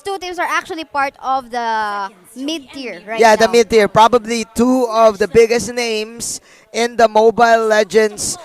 two teams are actually part of the mid-tier right Yeah, now. the mid-tier. Probably two of the biggest names in the Mobile Legends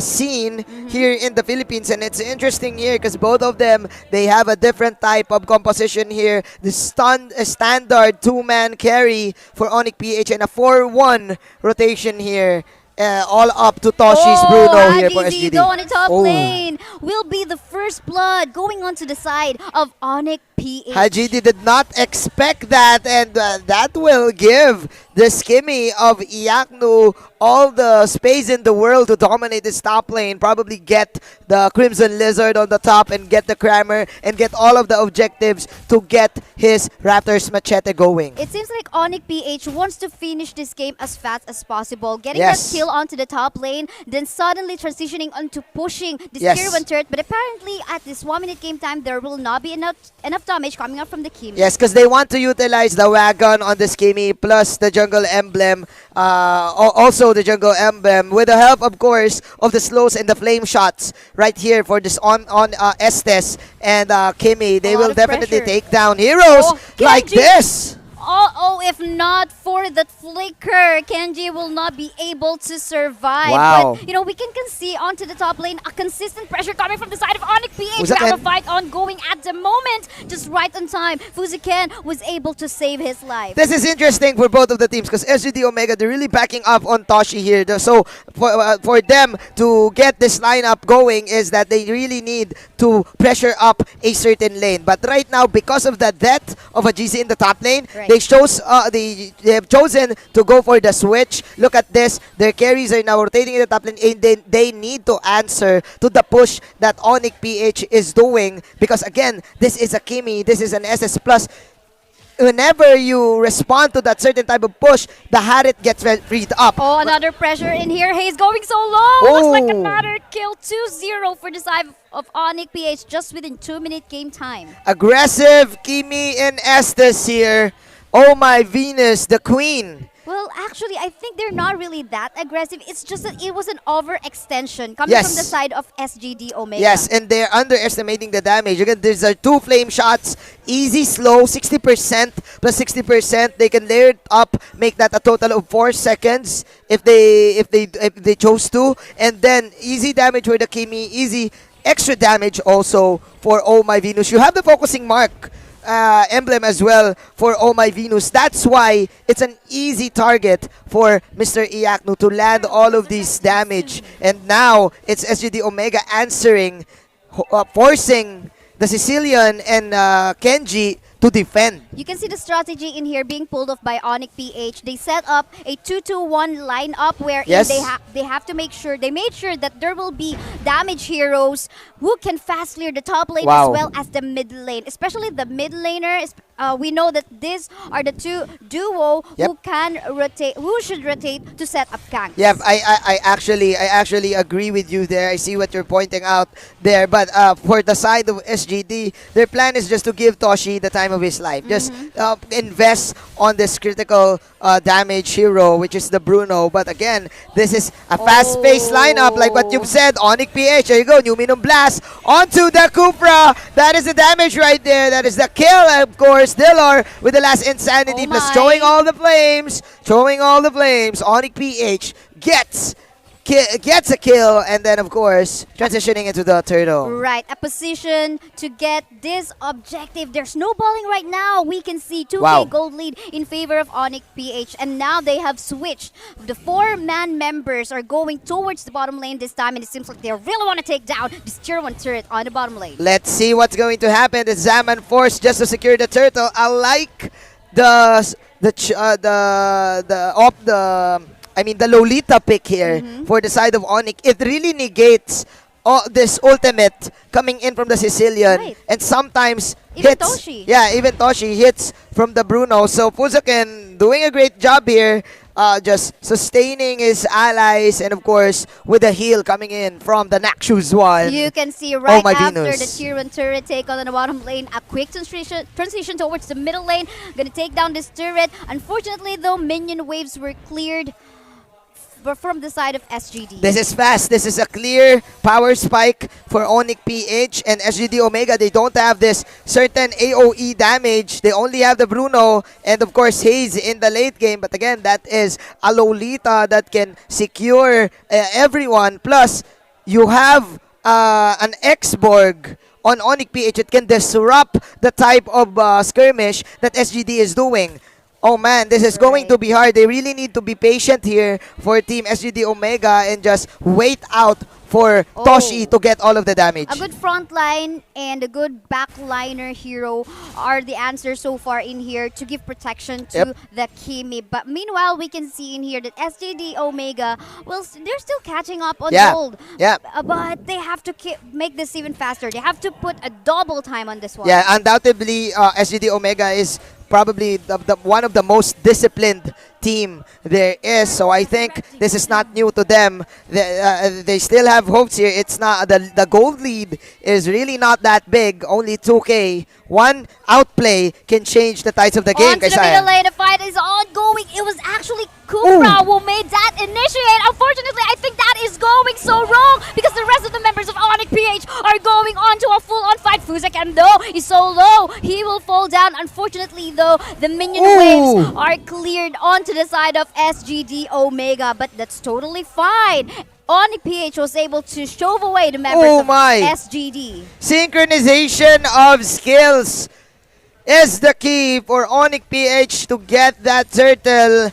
scene here in the Philippines. And it's interesting here because both of them, they have a different type of composition here. The standard two-man carry for Onic PH and a 4-1 rotation here. All up to Toshi's Bruno here for Haji SGD. Zido on the top Oh. lane will be the first blood going on to the side of Onic PH. Hajidi did not expect that, and that will give the Skimmy of Iaknu all the space in the world to dominate this top lane. Probably get the Crimson Lizard on the top and get the Crammer and get all of the objectives to get his Raptors Machete going. It seems like Onic PH wants to finish this game as fast as possible, getting Yes. that kill onto the top lane, then suddenly transitioning onto pushing this Yes. tier 1 turret. But apparently, at this 1-minute game time, there will not be enough damage coming up from the Kim. Yes, because they want to utilize the wagon on the Skimmy plus the jungle emblem, also the jungle emblem, with the help, of course, of the slows and the flame shots right here for this on Estes and Kimmy. They A lot will of definitely pressure. take down heroes Oh, like Kenji. this. Oh, if not for that flicker, Kenji will not be able to survive. Wow. But, we can see onto the top lane a consistent pressure coming from the side of Onic PH. We Fuziken. have a fight ongoing at the moment. Just right on time. Fuziken was able to save his life. This is interesting for both of the teams because SGD Omega, they're really backing up on Toshi here. So for them to get this lineup going is that they really need to pressure up a certain lane. But right now, because of the death of a GC in the top lane, Right. they have chosen to go for the switch. Look at this. Their carries are now rotating in the top lane, and they need to answer to the push that Onic PH is doing because, again, this is a Kimi, this is an SS+. Whenever you respond to that certain type of push, the Harit gets freed up. Oh, another pressure in here. Hayes going so low. Looks like Oh. another kill. 2-0 for the side of Onic PH just within 2-minute game time. Aggressive Kimi and Estes here. Oh my Venus, the queen. Well, actually, I think they're not really that aggressive. It's just that it was an overextension coming Yes. from the side of SGD Omega. Yes, and they're underestimating the damage. Again, there's two flame shots, easy, slow, 60% plus 60%. They can layer it up, make that a total of 4 seconds if they chose to, and then easy damage for the Kimi, easy extra damage also for Oh My Venus. You have the focusing mark emblem as well for Oh My Venus. That's why it's an easy target for Mr. Iaknu to land all of this damage. And now it's SGD Omega answering, forcing the Sicilian and Kenji to defend. You can see the strategy in here being pulled off by Onic PH. They set up a 2-2-1 lineup where Yes. they have to make sure, they made sure that there will be damage heroes who can fast clear the top lane Wow. as well as the mid lane. Especially the mid laner. We know that these are the two duo Yep. who should rotate to set up ganks. Yeah, I actually agree with you there. I see what you're pointing out there. But for the side of SGD, their plan is just to give Toshi the time of his life. Just invest on this critical damage hero, which is the Bruno. But again, this is a fast-paced lineup, like what you've said. Onic PH, there you go. Numinum Blast onto the Cupra. That is the damage right there. That is the kill, of course. Dillor with the last Insanity, Oh plus my. throwing all the flames. Onic PH gets a kill, and then, of course, transitioning into the turtle. Right, a position to get this objective. They're snowballing right now. We can see 2K Wow. gold lead in favor of Onic PH. And now they have switched. The 4-man members are going towards the bottom lane this time. And it seems like they really want to take down this tier 1 turret on the bottom lane. Let's see what's going to happen. The Zaman forced just to secure the turtle. I like the Lolita pick here for the side of Onic. It really negates this ultimate coming in from the Sicilian, Right. and sometimes Even hits. Toshi. Yeah, even Toshi hits from the Bruno. So Fuzaken doing a great job here, just sustaining his allies, and of course with the heal coming in from the Naxus one. You can see right my after Venus. the tier 1 turret take on the bottom lane, a quick transition towards the middle lane. Gonna take down this turret. Unfortunately though, minion waves were cleared. but from the side of SGD. This is fast. This is a clear power spike for Onic PH and SGD Omega. They don't have this certain AoE damage. They only have the Bruno and of course Hayes in the late game. But again, that is a Lolita that can secure everyone. Plus, you have an X-Borg on Onic PH. It can disrupt the type of skirmish that SGD is doing. Oh man, this is going to be hard. They really need to be patient here for Team SGD Omega and just wait out for Toshi to get all of the damage. A good front line and a good backliner hero are the answers so far in here to give protection to the Kimi. But meanwhile, we can see in here that SGD Omega, well, they're still catching up on gold. Yeah. But they have to make this even faster. They have to put a double time on this one. Yeah, undoubtedly, SGD Omega is probably one of the most disciplined team there is. So I think this is not new to them. They still have hopes here. It's not the gold lead is really not that big. Only 2K. One outplay can change the tides of the game. On to the middle lane. The fight is ongoing. It was actually Kufra who made that initiate. Unfortunately, I think that is going so wrong because the rest of the members of Onic PH are going on to a full-on fight. Fuzek, though he's so low, he will fall down. Unfortunately, though, the minion waves are cleared onto the side of SGD Omega, but that's totally fine. Onic PH was able to shove away the members of SGD. Synchronization of skills is the key for Onic PH to get that turtle.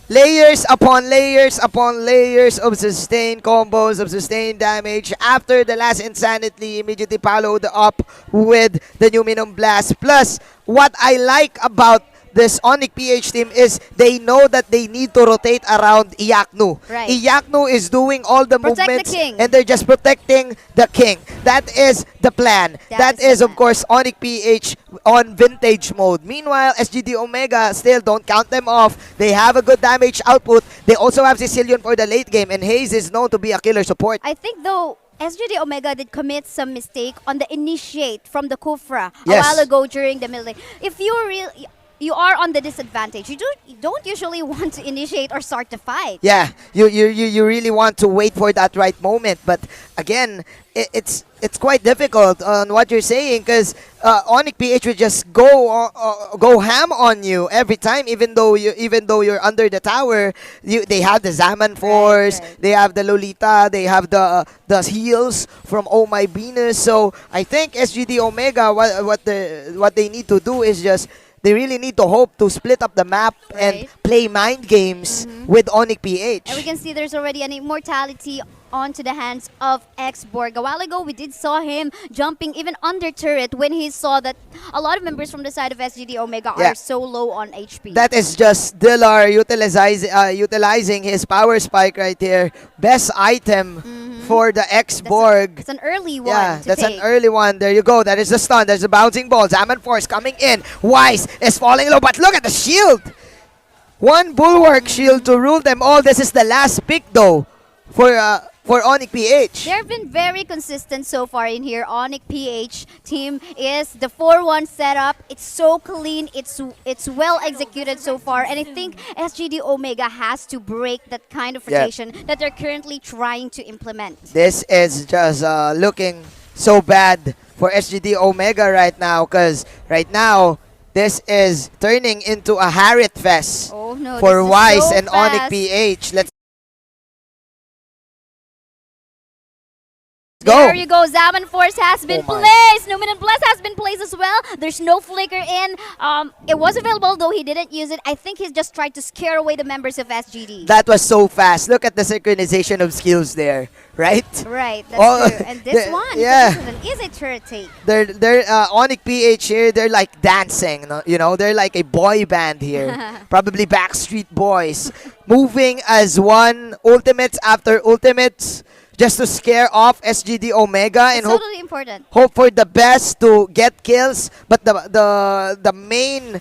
Layers upon layers upon layers of sustained combos, of sustained damage. After the last Insanity, immediately followed up with the Numinum Blast. Plus, what I like about this Onic PH team is they know that they need to rotate around Iyaknu. Right. Iyaknu is doing all the movements the king. and they're just protecting the king. That is the plan. That is of course Onic PH on vintage mode. Meanwhile, SGD Omega still don't count them off. They have a good damage output. They also have Sicilian for the late game and Hayes is known to be a killer support. I think though SGD Omega did commit some mistake on the initiate from the Kufra a while ago during the middle lane. If you are on the disadvantage, you don't usually want to initiate or start the fight. Yeah, you really want to wait for that right moment, but again, it's quite difficult on what you're saying because Onic PH will just go ham on you every time, even though you're under the tower. They have the Zaman Force, they have the Lolita, they have the heals from Oh My Venus. So I think SGD Omega, what they need to do is just they really need to hope to split up the map and play mind games with Onic PH. And we can see there's already an immortality onto the hands of X-Borg. A while ago, we did saw him jumping even under turret when he saw that a lot of members from the side of SGD Omega are so low on HP. That is just Dillar utilizing his power spike right here. Best item for the X-Borg. It's an early one. Yeah, that's an early one. There you go. That is the stun. There's a bouncing ball. Zaman Force coming in. Wise is falling low, but look at the shield. One bulwark shield to rule them all. This is the last pick though for Onic PH. They've been very consistent so far in here. Onic PH team is the 4-1 setup. It's so clean. It's well executed so far. And I think SGD Omega has to break that kind of rotation that they're currently trying to implement. This is just looking so bad for SGD Omega right now because right now this is turning into a Harriet Fest for Wise and Onic PH. Let's go. There you go. Zaman Force has been placed. Numinum Bless has been placed as well. There's no flicker in. It was available, though he didn't use it. I think he's just tried to scare away the members of SGD. That was so fast. Look at the synchronization of skills there, right? Right, that's true. And this one, this is an easy turret take. They're Onic PH here. They're like dancing, you know. They're like a boy band here. Probably Backstreet Boys, moving as one, ultimates after ultimates, just to scare off SGD Omega and totally important. Hope for the best to get kills. But the main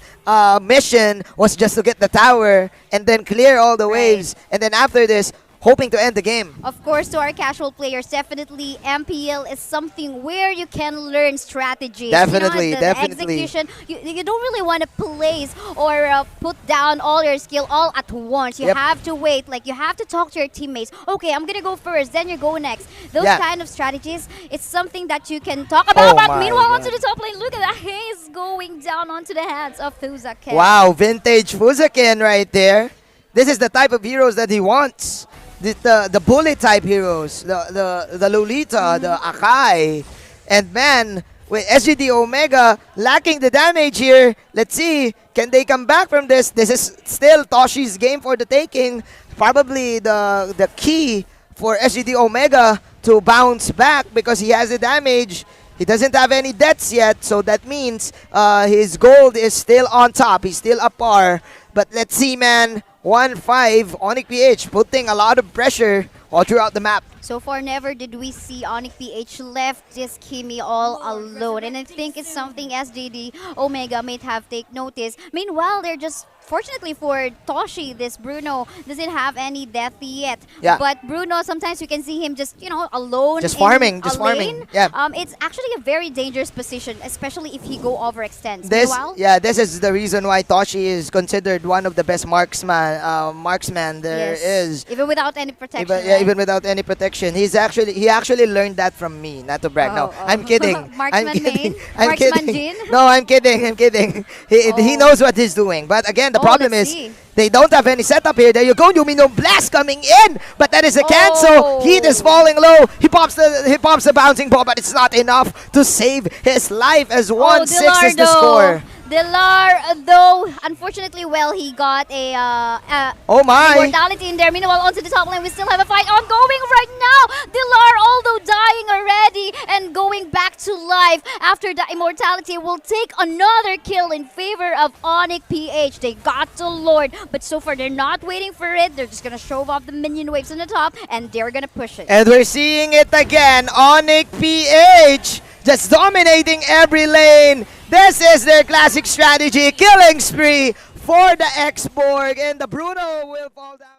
mission was just to get the tower and then clear all the waves. And then after this, hoping to end the game. Of course, to our casual players, definitely MPL is something where you can learn strategies. Definitely, the definitely. execution, you don't really want to place or put down all your skill all at once. You Yep. have to wait. Like, you have to talk to your teammates. Okay, I'm going to go first, then you go next. Those Yeah. kind of strategies, it's something that you can talk about. Oh But my meanwhile, God. onto the top lane, look at that haze going down onto the hands of Fuzaken. Wow, vintage Fuzaken right there. This is the type of heroes that he wants. The bullet type heroes, the Lolita, the Akai. And man, with SGD Omega lacking the damage here, let's see, can they come back from this? This is still Toshi's game for the taking. Probably the key for SGD Omega to bounce back because he has the damage. He doesn't have any deaths yet, so that means his gold is still on top. He's still up par. But let's see, man. 1-5, Onic PH putting a lot of pressure all throughout the map. So far, never did we see Onic PH left this Kimi all alone. And I think it's something SGD Omega might have take notice. Meanwhile, they're just, fortunately for Toshi, this Bruno doesn't have any death yet. Yeah. But Bruno, sometimes you can see him just, alone. Just in farming, a just lane. farming. Yeah. It's actually a very dangerous position, especially if he go overextends. This, Meanwhile, yeah, this is the reason why Toshi is considered one of the best marksman there yes, is. even without any protection. Even, yeah, right? even without any protection, he actually learned that from me. Not to brag. No, Oh, oh. I'm kidding. I'm Marksman kidding. main? I'm Marksman kidding. Jin? No, I'm kidding. I'm kidding. He Oh. knows what he's doing. But again, the Oh, problem let's is see. they don't have any setup here. There you go, Lumino Blast coming in, but that is a cancel. Oh. Heat is falling low. He pops the bouncing ball, but it's not enough to save his life as 1-6 is the score. Dilar, though, unfortunately, well, he got a Oh my! immortality in there. Meanwhile, onto the top lane, we still have a fight ongoing right now. Dilar, although dying already and going back to life after the immortality, will take another kill in favor of Onic PH. They got the Lord, but so far they're not waiting for it. They're just gonna shove off the minion waves on the top, and they're gonna push it. And we're seeing it again. Onic PH just dominating every lane. This is their classic strategy. Killing spree for the X-Borg. And the Bruno will fall down.